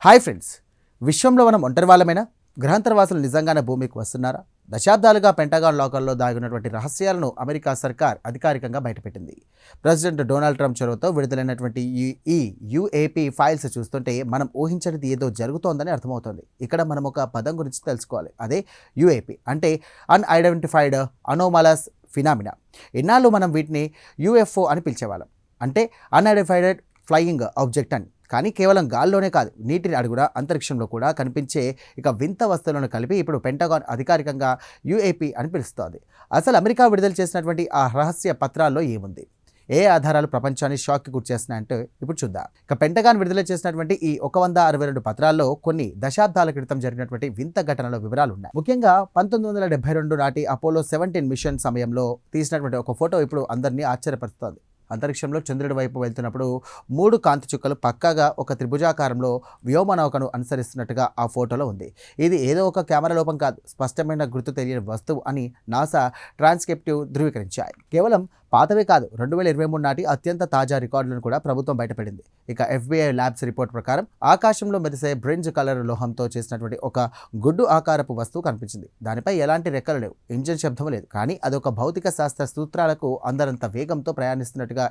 Hi friends, విశ్వంలో మనం ఒంటరి వాళ్ళమైనా? గ్రహాంతరవాసులు నిజంగానే భూమికి వస్తున్నారా? దశాబ్దాలుగా పెంటగాన్ లాకర్లో దాగినటువంటి రహస్యాలను అమెరికా సర్కార్ అధికారికంగా బయటపెట్టింది. ప్రెసిడెంట్ డొనాల్డ్ ట్రంప్ చొరవతో విడుదలైనటువంటి ఈ యుఏపీ ఫైల్స్ చూస్తుంటే మనం ఊహించనిది ఏదో జరుగుతోందని అర్థమవుతోంది. ఇక్కడ మనం ఒక పదం గురించి తెలుసుకోవాలి. అదే యుఏపీ అంటే అన్ఐడెంటిఫైడ్ అనోమలస్ ఫినామినా. ఇన్నాళ్ళు మనం వీటిని యుఎఫ్ఓ అని పిలిచేవాళ్ళం, అంటే అన్ఐడెంటిఫైడ్ ఫ్లయింగ్ ఆబ్జెక్ట్ అని. కానీ కేవలం గాల్లోనే కాదు, నీటి అడుగున అంతరిక్షంలో కూడా కనిపించే వింత వస్తువులను కలిపి ఇప్పుడు పెంటగాన్ అధికారికంగా యుఏపీ అని పిలుస్తోంది. అసలు అమెరికా విడుదల చేసినటువంటి ఆ రహస్య పత్రాల్లో ఏముంది? ఏ ఆధారాలు ప్రపంచాన్ని షాక్కి గురిచేస్తున్నాయంటే ఇప్పుడు చూద్దాం. పెంటగాన్ విడుదల చేసినటువంటి ఈ 162 పత్రాల్లో కొన్ని దశాబ్దాల క్రితం జరిగినటువంటి వింత ఘటనల వివరాలు ఉన్నాయి. ముఖ్యంగా 1972 నాటి అపోలో 17 మిషన్ సమయంలో తీసినటువంటి ఒక ఫోటో ఇప్పుడు అందరినీ ఆశ్చర్యపరుస్తోంది. అంతరిక్షంలో చంద్రుడి వైపు వెళ్తున్నప్పుడు 3 కాంతి చుక్కలు పక్కాగా ఒక త్రిభుజాకారంలో వ్యోమనౌకను అనుసరిస్తున్నట్టుగా ఆ ఫోటోలో ఉంది. ఇది ఏదో ఒక కెమెరా లోపం కాదు, స్పష్టమైన గుర్తు తెలియని వస్తువు అని నాసా ట్రాన్స్క్రిప్టివ్ ధృవీకరించాయి. కేవలం పాతవే కాదు, 2023 నాటి అత్యంత తాజా రికార్డులను కూడా ప్రభుత్వం బయటపడింది. FBI ల్యాబ్స్ రిపోర్ట్ ప్రకారం ఆకాశంలో మెరిసే బ్రింజ్ కలర్ లోహంతో చేసినటువంటి ఒక గుడ్డు ఆకారపు వస్తువు కనిపించింది. దానిపై ఎలాంటి రెక్కలు లేవు, ఇంజిన్ శబ్దం లేదు, కానీ అదొక భౌతిక శాస్త్ర సూత్రాలకు అందరంత వేగంతో ప్రయాణిస్తున్నట్టుగా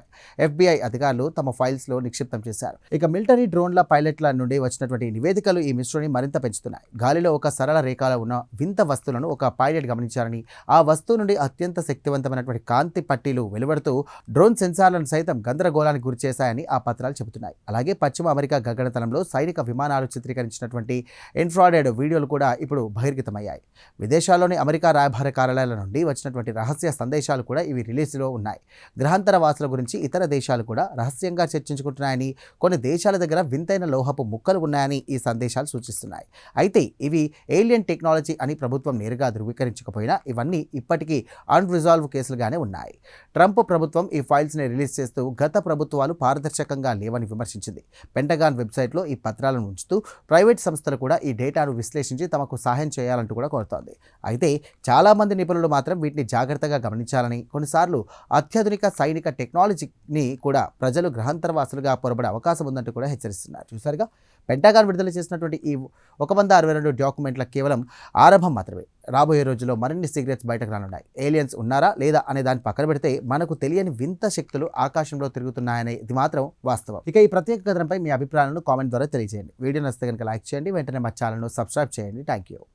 FBI అధికారులు తమ ఫైల్స్లో నిక్షిప్తం చేశారు. మిలిటరీ డ్రోన్ల పైలట్ల నుండి వచ్చినటువంటి నివేదికలు ఈ మిస్టరీని మరింత పెంచుతున్నాయి. గాలిలో ఒక సరళ రేఖలో ఉన్న వింత వస్తువులను ఒక పైలట్ గమనించారని, ఆ వస్తువు నుండి అత్యంత శక్తివంతమైనటువంటి కాంతి పట్టీలు వెలువడుతూ డ్రోన్ సెన్సార్లను సైతం గందరగోళానికి గురి చేశాయని ఆ పత్రాలు చెబుతున్నాయి. అలాగే పశ్చిమ అమెరికా గగనతలంలో సైనిక విమానాలు చిత్రీకరించినటువంటి ఇన్ఫ్రారెడ్ వీడియోలు కూడా ఇప్పుడు బహిర్గతమయ్యాయి. విదేశాల్లోని అమెరికా రాయబార కార్యాలయాల నుండి వచ్చినటువంటి రహస్య సందేశాలు కూడా ఇవి రిలీజ్లో ఉన్నాయి. గ్రహాంతర వాసుల గురించి ఇతర దేశాలు కూడా రహస్యంగా చర్చించుకుంటున్నాయని, కొన్ని దేశాల దగ్గర వింతైన లోహపు ముక్కలు ఉన్నాయని ఈ సందేశాలు సూచిస్తున్నాయి. అయితే ఇవి ఏలియన్ టెక్నాలజీ అని ప్రభుత్వం నేరుగా ధృవీకరించకపోయినా ఇవన్నీ ఇప్పటికీ అన్రిజాల్వ్ కేసులుగానే ఉన్నాయి. ట్రంప్ ప్రభుత్వం ఈ ఫైల్స్ని రిలీజ్ చేస్తూ గత ప్రభుత్వాలు పారదర్శకంగా లేవని విమర్శించింది. పెంటగాన్ వెబ్సైట్లో ఈ పత్రాలను ఉంచుతూ ప్రైవేట్ సంస్థలు కూడా ఈ డేటాను విశ్లేషించి తమకు సహాయం చేయాలంటూ కూడా కోరుతోంది. అయితే చాలామంది నిపుణులు మాత్రం వీటిని జాగ్రత్తగా గమనించాలని, కొన్నిసార్లు అత్యాధునిక సైనిక టెక్నాలజీని కూడా ప్రజలు గ్రహాంతరవాసులుగా పొరబడే అవకాశం ఉందంటూ కూడా హెచ్చరిస్తున్నారు. చూసారుగా, పెంటగాన్ విడుదల చేసినటువంటి ఈ 162 డాక్యుమెంట్ల కేవలం ఆరంభం మాత్రమే. రాబోయే రోజుల్లో మరిన్ని సీక్రెట్స్ బయటకు రానున్నాయి. ఏలియన్స్ ఉన్నారా లేదా అనే దాన్ని పక్కన పెడితే మనకు తెలియని వింత శక్తులు ఆకాశంలో తిరుగుతున్నాయనేది మాత్రం వాస్తవం. ఈ ప్రత్యేక కథనంపై మీ అభిప్రాయాలను కామెంట్ ద్వారా తెలియజేయండి. వీడియో నచ్చితే కనుక లైక్ చేయండి, వెంటనే మా ఛానల్ను సబ్స్క్రైబ్ చేయండి. Thank you.